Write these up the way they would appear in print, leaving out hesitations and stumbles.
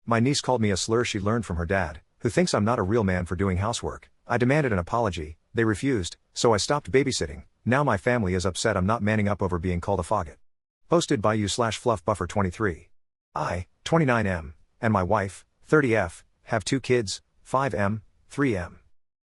My niece called me a slur she learned from her dad, who thinks I'm not a real man for doing housework. I demanded an apology, they refused, so I stopped babysitting. Now my family is upset I'm not manning up over being called a faggot. Posted by you/fluffbuffer23. I, 29M, and my wife, 30F, have 2 kids, 5M, 3M.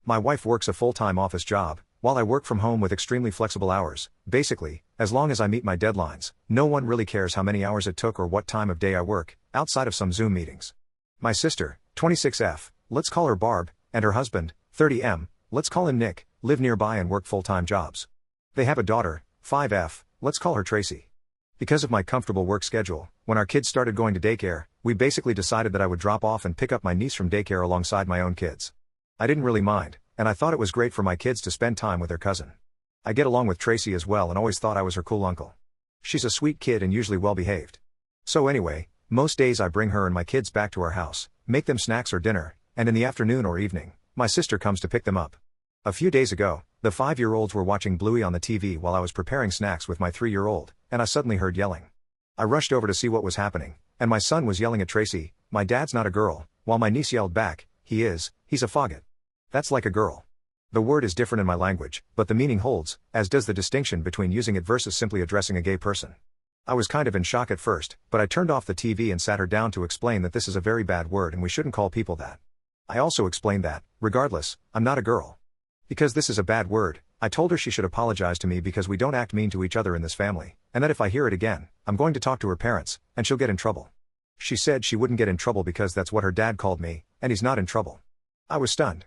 My wife works a full-time office job, while I work from home with extremely flexible hours. Basically, as long as I meet my deadlines, no one really cares how many hours it took or what time of day I work, outside of some Zoom meetings. My sister, 26F, let's call her Barb, and her husband, 30M, let's call him Nick, live nearby and work full-time jobs. They have a daughter, 5F, let's call her Tracy. Because of my comfortable work schedule, when our kids started going to daycare, we basically decided that I would drop off and pick up my niece from daycare alongside my own kids. I didn't really mind, and I thought it was great for my kids to spend time with their cousin. I get along with Tracy as well and always thought I was her cool uncle. She's a sweet kid and usually well behaved. So anyway, most days I bring her and my kids back to our house, make them snacks or dinner, and in the afternoon or evening, my sister comes to pick them up. A few days ago, the 5-year-olds were watching Bluey on the TV while I was preparing snacks with my 3-year-old, and I suddenly heard yelling. I rushed over to see what was happening, and my son was yelling at Tracy, "My dad's not a girl," while my niece yelled back, he's a faggot. That's like a girl. The word is different in my language, but the meaning holds, as does the distinction between using it versus simply addressing a gay person. I was kind of in shock at first, but I turned off the TV and sat her down to explain that this is a very bad word and we shouldn't call people that. I also explained that, regardless, I'm not a girl. Because this is a bad word, I told her she should apologize to me because we don't act mean to each other in this family, and that if I hear it again, I'm going to talk to her parents, and she'll get in trouble. She said she wouldn't get in trouble because that's what her dad called me, and he's not in trouble. I was stunned.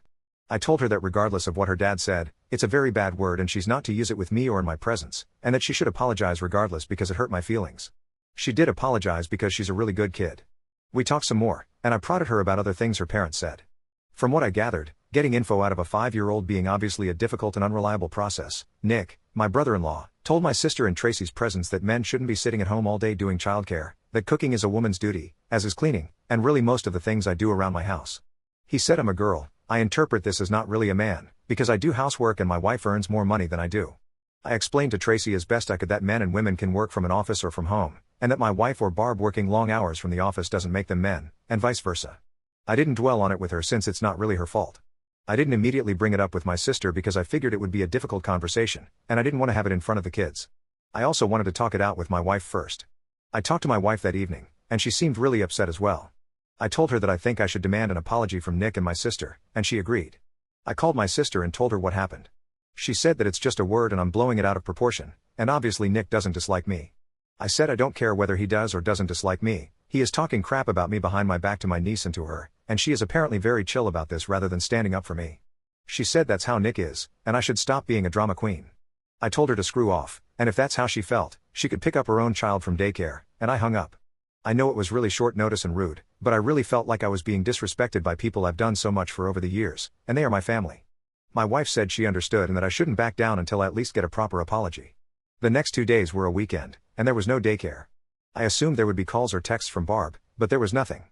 I told her that regardless of what her dad said, it's a very bad word and she's not to use it with me or in my presence, and that she should apologize regardless because it hurt my feelings. She did apologize because she's a really good kid. We talked some more, and I prodded her about other things her parents said. From what I gathered, getting info out of a 5-year-old being obviously a difficult and unreliable process, Nick, my brother-in-law, told my sister in Tracy's presence that men shouldn't be sitting at home all day doing childcare, that cooking is a woman's duty, as is cleaning, and really most of the things I do around my house. He said I'm a girl. I interpret this as not really a man, because I do housework and my wife earns more money than I do. I explained to Tracy as best I could that men and women can work from an office or from home, and that my wife or Barb working long hours from the office doesn't make them men, and vice versa. I didn't dwell on it with her since it's not really her fault. I didn't immediately bring it up with my sister because I figured it would be a difficult conversation, and I didn't want to have it in front of the kids. I also wanted to talk it out with my wife first. I talked to my wife that evening, and she seemed really upset as well. I told her that I think I should demand an apology from Nick and my sister, and she agreed. I called my sister and told her what happened. She said that it's just a word and I'm blowing it out of proportion, and obviously Nick doesn't dislike me. I said I don't care whether he does or doesn't dislike me, he is talking crap about me behind my back to my niece and to her, and she is apparently very chill about this rather than standing up for me. She said that's how Nick is, and I should stop being a drama queen. I told her to screw off, and if that's how she felt, she could pick up her own child from daycare, and I hung up. I know it was really short notice and rude, but I really felt like I was being disrespected by people I've done so much for over the years, and they are my family. My wife said she understood and that I shouldn't back down until I at least get a proper apology. The next 2 days were a weekend, and there was no daycare. I assumed there would be calls or texts from Barb, but there was nothing.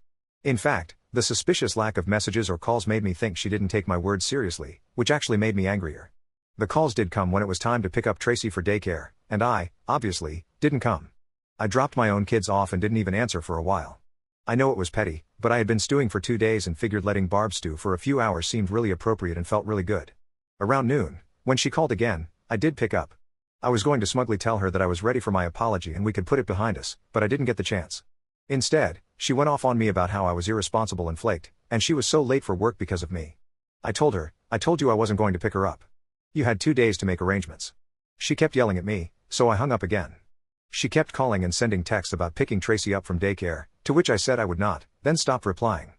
In fact, the suspicious lack of messages or calls made me think she didn't take my words seriously, which actually made me angrier. The calls did come when it was time to pick up Tracy for daycare, and I, obviously, didn't come. I dropped my own kids off and didn't even answer for a while. I know it was petty, but I had been stewing for 2 days and figured letting Barb stew for a few hours seemed really appropriate and felt really good. Around noon, when she called again, I did pick up. I was going to smugly tell her that I was ready for my apology and we could put it behind us, but I didn't get the chance. Instead, she went off on me about how I was irresponsible and flaked, and she was so late for work because of me. I told her, I told you I wasn't going to pick her up. You had 2 days to make arrangements. She kept yelling at me, so I hung up again. She kept calling and sending texts about picking Tracy up from daycare, to which I said I would not, then stopped replying.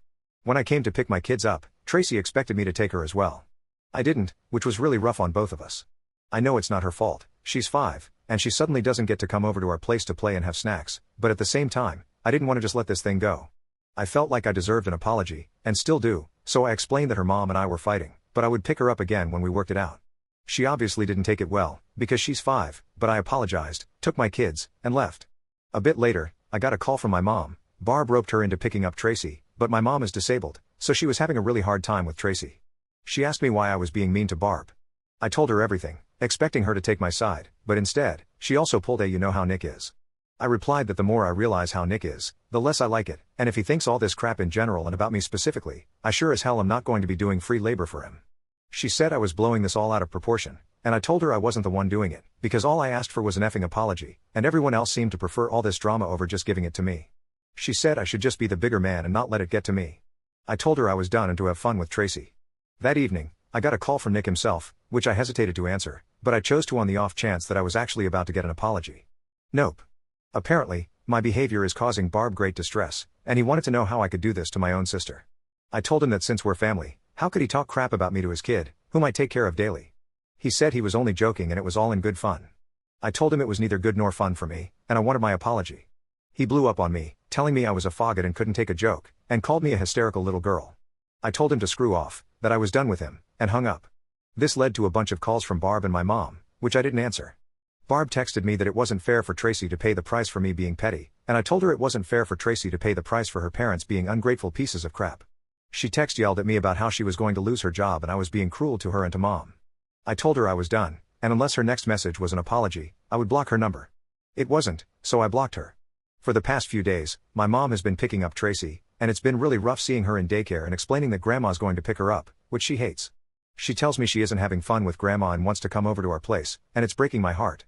When I came to pick my kids up, Tracy expected me to take her as well. I didn't, which was really rough on both of us. I know it's not her fault, she's 5, and she suddenly doesn't get to come over to our place to play and have snacks, but at the same time, I didn't want to just let this thing go. I felt like I deserved an apology, and still do, so I explained that her mom and I were fighting, but I would pick her up again when we worked it out. She obviously didn't take it well, because she's 5, but I apologized, took my kids, and left. A bit later, I got a call from my mom. Barb roped her into picking up Tracy, but my mom is disabled, so she was having a really hard time with Tracy. She asked me why I was being mean to Barb. I told her everything, expecting her to take my side, but instead, she also pulled a "you know how Nick is." I replied that the more I realize how Nick is, the less I like it, and if he thinks all this crap in general and about me specifically, I sure as hell am not going to be doing free labor for him. She said I was blowing this all out of proportion, and I told her I wasn't the one doing it, because all I asked for was an effing apology, and everyone else seemed to prefer all this drama over just giving it to me. She said I should just be the bigger man and not let it get to me. I told her I was done and to have fun with Tracy. That evening, I got a call from Nick himself, which I hesitated to answer, but I chose to on the off chance that I was actually about to get an apology. Nope. Apparently, my behavior is causing Barb great distress, and he wanted to know how I could do this to my own sister. I told him that since we're family, how could he talk crap about me to his kid, whom I take care of daily? He said he was only joking and it was all in good fun. I told him it was neither good nor fun for me, and I wanted my apology. He blew up on me, telling me I was a faggot and couldn't take a joke, and called me a hysterical little girl. I told him to screw off, that I was done with him, and hung up. This led to a bunch of calls from Barb and my mom, which I didn't answer. Barb texted me that it wasn't fair for Tracy to pay the price for me being petty, and I told her it wasn't fair for Tracy to pay the price for her parents being ungrateful pieces of crap. She yelled at me about how she was going to lose her job and I was being cruel to her and to mom. I told her I was done, and unless her next message was an apology, I would block her number. It wasn't, so I blocked her. For the past few days, my mom has been picking up Tracy, and it's been really rough seeing her in daycare and explaining that grandma's going to pick her up, which she hates. She tells me she isn't having fun with grandma and wants to come over to our place, and it's breaking my heart.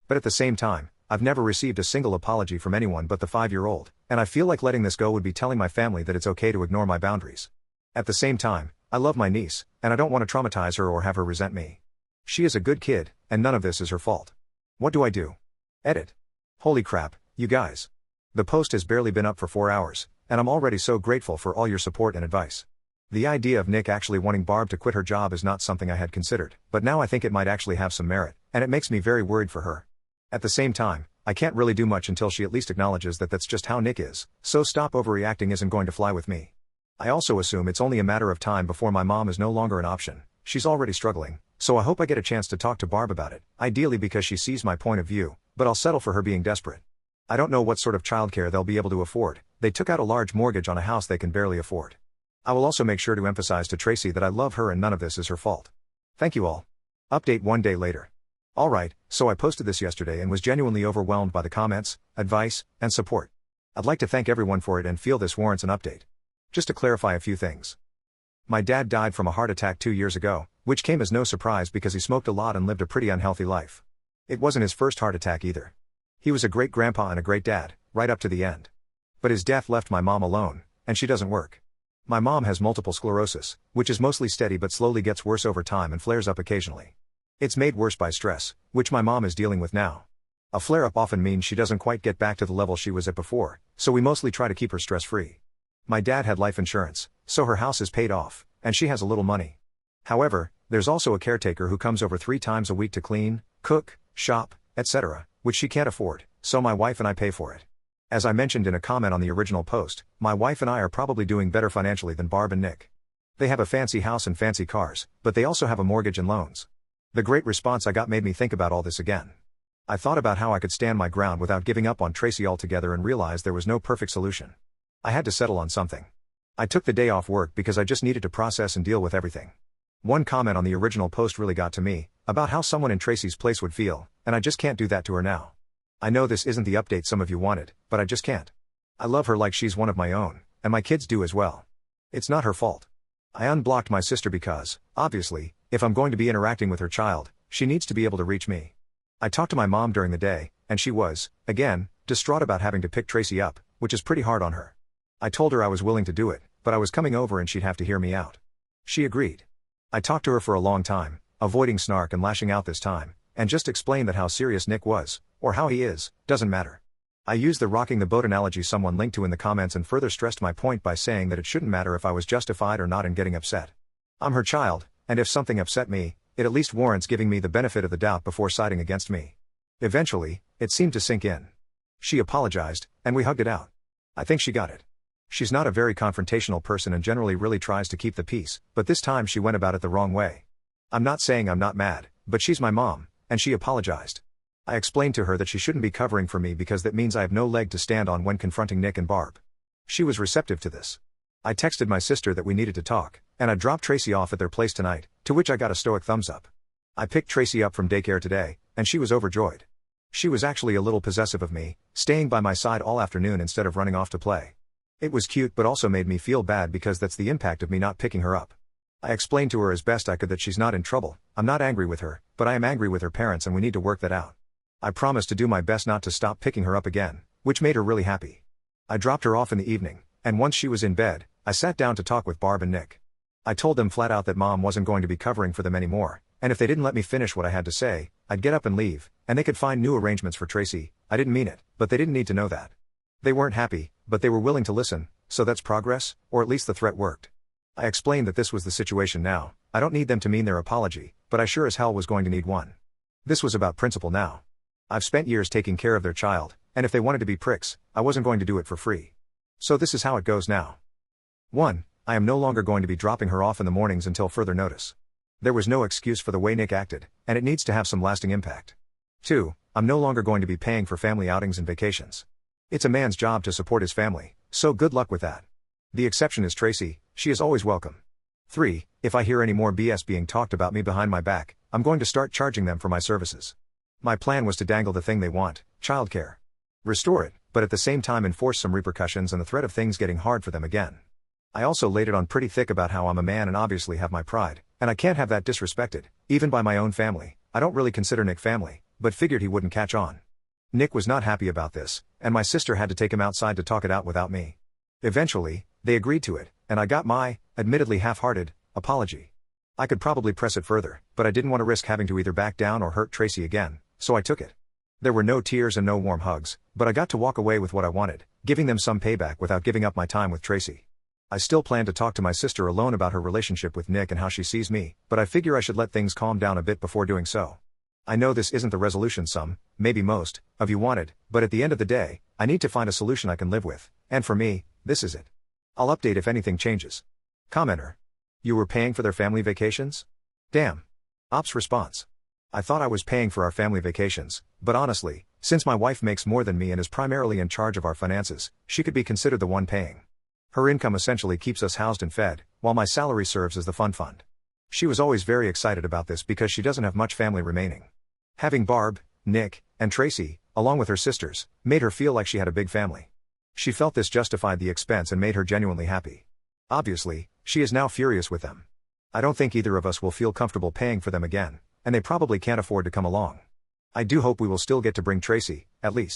But at the same time, I've never received a single apology from anyone but the 5-year-old, and I feel like letting this go would be telling my family that it's okay to ignore my boundaries. At the same time, I love my niece, and I don't want to traumatize her or have her resent me. She is a good kid, and none of this is her fault. What do I do? Edit. Holy crap, you guys. The post has barely been up for 4 hours, and I'm already so grateful for all your support and advice. The idea of Nick actually wanting Barb to quit her job is not something I had considered, but now I think it might actually have some merit, and it makes me very worried for her. At the same time, I can't really do much until she at least acknowledges that that's just how Nick is, so stop overreacting isn't going to fly with me. I also assume it's only a matter of time before my mom is no longer an option. She's already struggling, so I hope I get a chance to talk to Barb about it, ideally because she sees my point of view, but I'll settle for her being desperate. I don't know what sort of childcare they'll be able to afford. They took out a large mortgage on a house they can barely afford. I will also make sure to emphasize to Tracy that I love her and none of this is her fault. Thank you all. Update 1 day later. Alright, so I posted this yesterday and was genuinely overwhelmed by the comments, advice, and support. I'd like to thank everyone for it and feel this warrants an update. Just to clarify a few things. My dad died from a heart attack 2 years ago, which came as no surprise because he smoked a lot and lived a pretty unhealthy life. It wasn't his first heart attack either. He was a great grandpa and a great dad, right up to the end. But his death left my mom alone, and she doesn't work. My mom has multiple sclerosis, which is mostly steady but slowly gets worse over time and flares up occasionally. It's made worse by stress, which my mom is dealing with now. A flare-up often means she doesn't quite get back to the level she was at before, so we mostly try to keep her stress-free. My dad had life insurance, so her house is paid off, and she has a little money. However, there's also a caretaker who comes over 3 times a week to clean, cook, shop, etc., which she can't afford, so my wife and I pay for it. As I mentioned in a comment on the original post, my wife and I are probably doing better financially than Barb and Nick. They have a fancy house and fancy cars, but they also have a mortgage and loans. The great response I got made me think about all this again. I thought about how I could stand my ground without giving up on Tracy altogether and realized there was no perfect solution. I had to settle on something. I took the day off work because I just needed to process and deal with everything. One comment on the original post really got to me, about how someone in Tracy's place would feel, and I just can't do that to her now. I know this isn't the update some of you wanted, but I just can't. I love her like she's one of my own, and my kids do as well. It's not her fault. I unblocked my sister because, obviously, if I'm going to be interacting with her child, she needs to be able to reach me. I talked to my mom during the day, and she was, again, distraught about having to pick Tracy up, which is pretty hard on her. I told her I was willing to do it, but I was coming over and she'd have to hear me out. She agreed. I talked to her for a long time, avoiding snark and lashing out this time, and just explained that how serious Nick was, or how he is, doesn't matter. I used the rocking the boat analogy someone linked to in the comments and further stressed my point by saying that it shouldn't matter if I was justified or not in getting upset. I'm her child, and if something upset me, it at least warrants giving me the benefit of the doubt before siding against me. Eventually, it seemed to sink in. She apologized, and we hugged it out. I think she got it. She's not a very confrontational person and generally really tries to keep the peace, but this time she went about it the wrong way. I'm not saying I'm not mad, but she's my mom, and she apologized. I explained to her that she shouldn't be covering for me because that means I have no leg to stand on when confronting Nick and Barb. She was receptive to this. I texted my sister that we needed to talk, and I dropped Tracy off at their place tonight, to which I got a stoic thumbs up. I picked Tracy up from daycare today, and she was overjoyed. She was actually a little possessive of me, staying by my side all afternoon instead of running off to play. It was cute but also made me feel bad because that's the impact of me not picking her up. I explained to her as best I could that she's not in trouble. I'm not angry with her, but I am angry with her parents and we need to work that out. I promised to do my best not to stop picking her up again, which made her really happy. I dropped her off in the evening, and once she was in bed, I sat down to talk with Barb and Nick. I told them flat out that Mom wasn't going to be covering for them anymore, and if they didn't let me finish what I had to say, I'd get up and leave, and they could find new arrangements for Tracy. I didn't mean it, but they didn't need to know that. They weren't happy, but they were willing to listen, so that's progress, or at least the threat worked. I explained that this was the situation now. I don't need them to mean their apology, but I sure as hell was going to need one. This was about principle now. I've spent years taking care of their child, and if they wanted to be pricks, I wasn't going to do it for free. So this is how it goes now. 1. I am no longer going to be dropping her off in the mornings until further notice. There was no excuse for the way Nick acted, and it needs to have some lasting impact. 2. I'm no longer going to be paying for family outings and vacations. It's a man's job to support his family, so good luck with that. The exception is Tracy, she is always welcome. 3. If I hear any more BS being talked about me behind my back, I'm going to start charging them for my services. My plan was to dangle the thing they want, childcare. Restore it, but at the same time enforce some repercussions and the threat of things getting hard for them again. I also laid it on pretty thick about how I'm a man and obviously have my pride, and I can't have that disrespected, even by my own family. I don't really consider Nick family, but figured he wouldn't catch on. Nick was not happy about this, and my sister had to take him outside to talk it out without me. Eventually, they agreed to it, and I got my, admittedly half-hearted, apology. I could probably press it further, but I didn't want to risk having to either back down or hurt Tracy again, so I took it. There were no tears and no warm hugs, but I got to walk away with what I wanted, giving them some payback without giving up my time with Tracy. I still plan to talk to my sister alone about her relationship with Nick and how she sees me, but I figure I should let things calm down a bit before doing so. I know this isn't the resolution some, maybe most, of you wanted, but at the end of the day, I need to find a solution I can live with, and for me, this is it. I'll update if anything changes. Commenter. You were paying for their family vacations? Damn. Ops response. I thought I was paying for our family vacations, but honestly, since my wife makes more than me and is primarily in charge of our finances, she could be considered the one paying. Her income essentially keeps us housed and fed, while my salary serves as the fund. She was always very excited about this because she doesn't have much family remaining. Having Barb, Nick, and Tracy, along with her sisters, made her feel like she had a big family. She felt this justified the expense and made her genuinely happy. Obviously, she is now furious with them. I don't think either of us will feel comfortable paying for them again, and they probably can't afford to come along. I do hope we will still get to bring Tracy, at least.